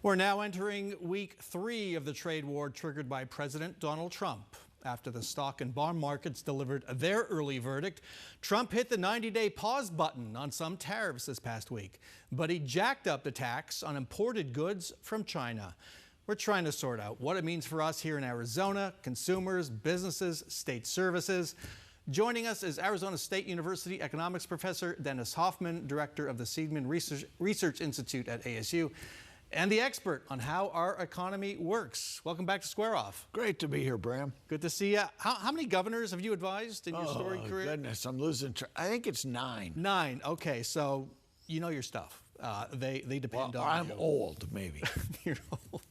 We're now entering week 3 of the trade war triggered by President Donald Trump. After the stock and bond markets delivered their early verdict, Trump hit the 90-day pause button on some tariffs this past week. But he jacked up the tax on imported goods from China. We're trying to sort out what it means for us here in Arizona, consumers, businesses, state services. Joining us is Arizona State University economics professor Dennis Hoffman, director of the Seidman Research Institute at ASU, and the expert on how our economy works. Welcome back to Square Off. Great to be here, Bram. Good to see you. How many governors have you advised in your storied career? Oh, goodness, I'm losing track. I think it's 9. 9, okay, so you know your stuff. They depend on I'm you. old, maybe. You're old.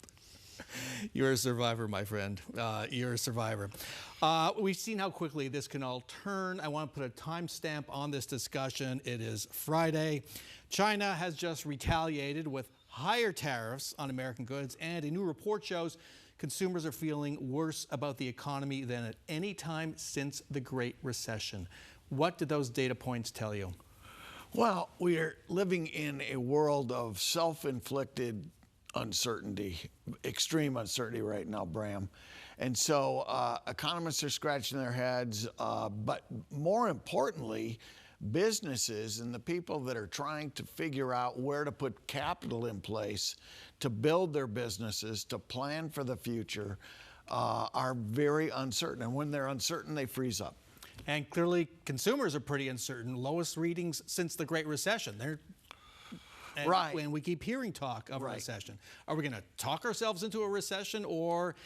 You're a survivor, my friend. You're a survivor. We've seen how quickly this can all turn. I want to put a timestamp on this discussion. It is Friday. China has just retaliated with higher tariffs on American goods, and a new report shows consumers are feeling worse about the economy than at any time since the Great Recession. What did those data points tell you? Well, we are living in a world of self-inflicted uncertainty, extreme uncertainty right now, Bram. And so economists are scratching their heads, but more importantly, businesses and the people that are trying to figure out where to put capital in place to build their businesses, to plan for the future, are very uncertain. And when they're uncertain, they freeze up. And clearly, consumers are pretty uncertain. Lowest readings since the Great Recession. Right. When we keep hearing talk of a recession. Are we going to talk ourselves into a recession, or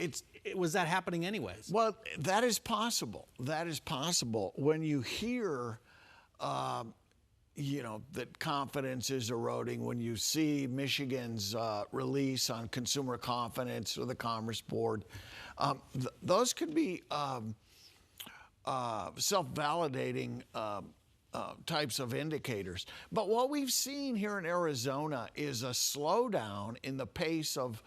was that happening anyways? Well, that is possible. That is possible. When you hear, that confidence is eroding, when you see Michigan's release on consumer confidence or the Commerce Board, those could be self-validating types of indicators. But what we've seen here in Arizona is a slowdown in the pace of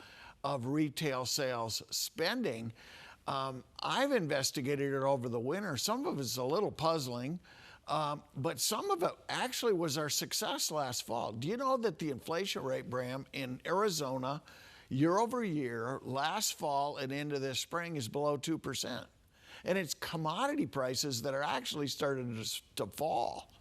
retail sales spending. I've investigated it over the winter. Some of it's a little puzzling, but some of it actually was our success last fall. Do you know that the inflation rate, Bram, in Arizona year over year, last fall and into this spring is below 2%? And it's commodity prices that are actually starting to fall.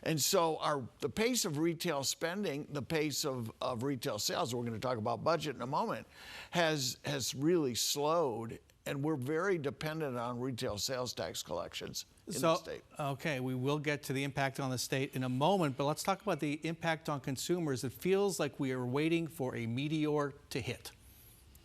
And so the pace of retail spending, the pace of retail sales, we're going to talk about budget in a moment, has really slowed. And we're very dependent on retail sales tax collections in the state. Okay, we will get to the impact on the state in a moment, but let's talk about the impact on consumers. It feels like we are waiting for a meteor to hit.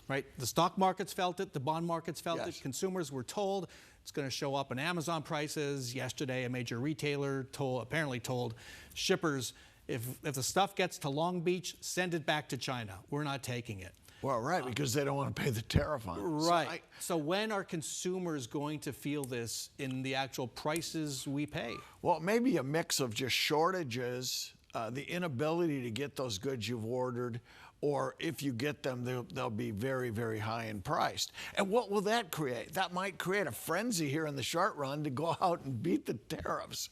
Right? The stock markets felt it, the bond markets felt it. Consumers were told it's going to show up in Amazon prices. Yesterday, a major retailer apparently told shippers, if the stuff gets to Long Beach, send it back to China. We're not taking it. Well, right, because they don't want to pay the tariff on it. Right. So when are consumers going to feel this in the actual prices we pay? Well, maybe a mix of just shortages, the inability to get those goods you've ordered, or if you get them, they'll be very, very high in price. And what will that create? That might create a frenzy here in the short run to go out and beat the tariffs,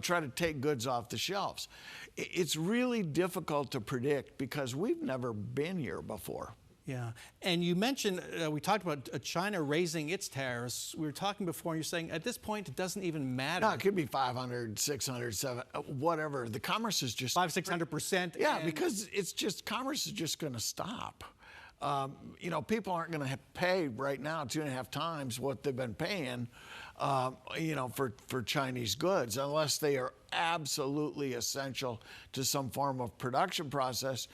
try to take goods off the shelves. It's really difficult to predict because we've never been here before. Yeah, and you mentioned, we talked about China raising its tariffs. We were talking before, and you're saying at this point it doesn't even matter. No, it could be 500, 600, 700, whatever. The commerce is just 500-600%. Yeah, because commerce is just going to stop. People aren't going to pay right now 2.5 times what they've been paying, for Chinese goods, unless they are absolutely essential to some form of production process,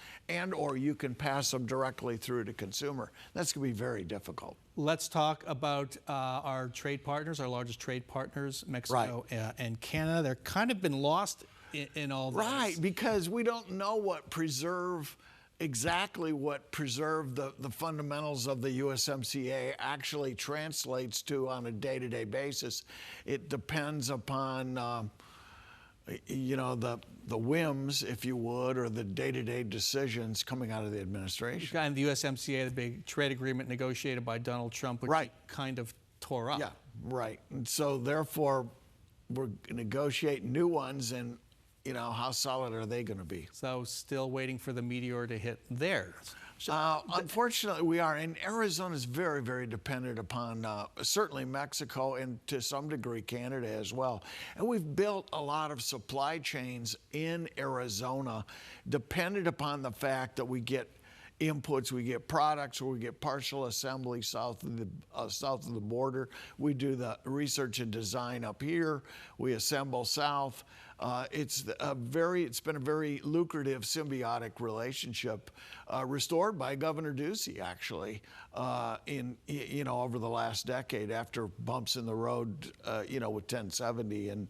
or you can pass them directly through to consumer. That's going to be very difficult. Let's talk about our trade partners, our largest trade partners, Mexico and Canada. They're kind of been lost in all this. Right, because we don't know exactly what preserve the fundamentals of the USMCA actually translates to on a day-to-day basis. It depends upon the whims, if you would, or the day-to-day decisions coming out of the administration. And the USMCA, the big trade agreement negotiated by Donald Trump, which kind of tore up. Yeah, right. And so therefore, we're negotiating new ones, and how solid are they going to be? So still waiting for the meteor to hit theirs. Unfortunately, we are. And Arizona is very, very dependent upon certainly Mexico and to some degree Canada as well. And we've built a lot of supply chains in Arizona dependent upon the fact that we get inputs, we get products, or we get partial assembly south of the border. We do the research and design up here. We assemble south. It's been a very lucrative symbiotic relationship, restored by Governor Ducey actually, over the last decade after bumps in the road, with 1070 and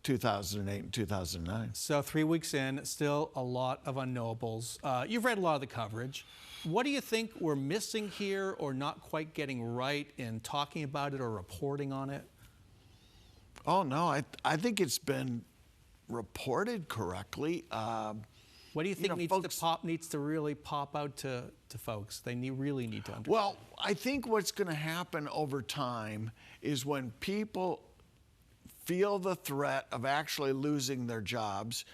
2008 and 2009. So 3 weeks in, still a lot of unknowables. You've read a lot of the coverage. What do you think we're missing here or not quite getting right in talking about it or reporting on it? Oh, no, I think it's been reported correctly. What do you think needs to really pop out to folks? They really need to understand. Well, I think what's going to happen over time is when people feel the threat of actually losing their jobs.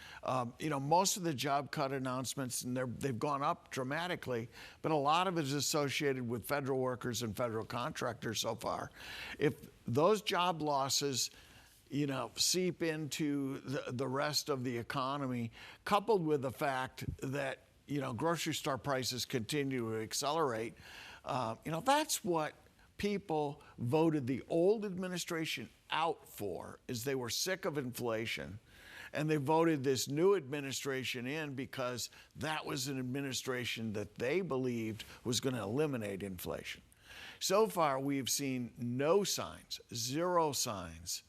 Most of the job cut announcements, and they've gone up dramatically, but a lot of it is associated with federal workers and federal contractors so far. If those job losses, seep into the rest of the economy, coupled with the fact that, grocery store prices continue to accelerate, that's what people voted the old administration out for, is they were sick of inflation, and they voted this new administration in because that was an administration that they believed was going to eliminate inflation. So far, we've seen no signs, zero signs,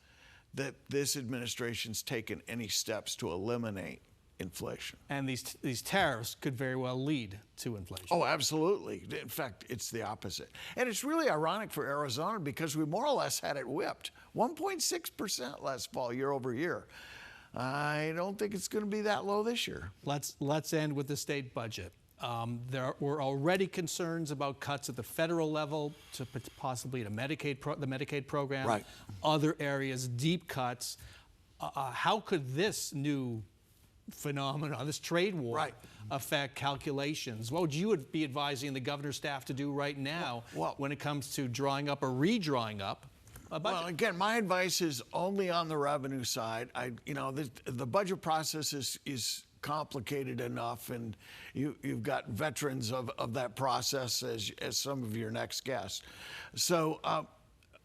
that this administration's taken any steps to eliminate inflation. And these tariffs could very well lead to inflation. Oh, absolutely. In fact, it's the opposite. And it's really ironic for Arizona because we more or less had it whipped. 1.6% last fall, year over year. I don't think it's going to be that low this year. Let's end with the state budget. There were already concerns about cuts at the federal level, to possibly the Medicaid program. Right. Other areas, deep cuts. How could this new phenomenon, this trade war, affect calculations? What would you be advising the governor's staff to do right now when it comes to drawing up or redrawing up a budget? Well, again, my advice is only on the revenue side. The budget process is complicated enough, and you've got veterans of that process as some of your next guests. So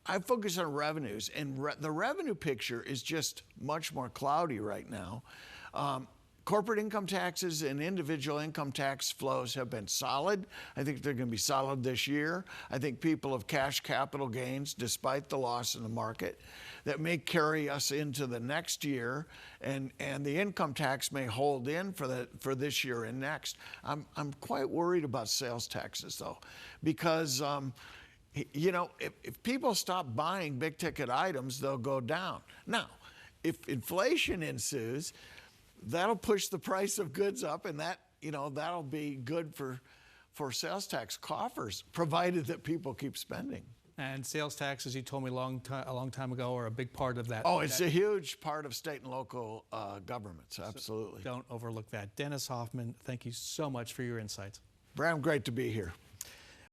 I focus on revenues, and the revenue picture is just much more cloudy right now. Corporate income taxes and individual income tax flows have been solid. I think they're going to be solid this year. I think people have cash capital gains despite the loss in the market that may carry us into the next year, and the income tax may hold in for this year and next. I'm quite worried about sales taxes though, because if people stop buying big ticket items, they'll go down. Now, if inflation ensues, that'll push the price of goods up, and that'll be good for sales tax coffers, provided that people keep spending. And sales taxes, you told me a long time ago, are a big part of that. Oh, it's a huge part of state and local governments, absolutely. So don't overlook that. Dennis Hoffman, thank you so much for your insights. Bram, great to be here.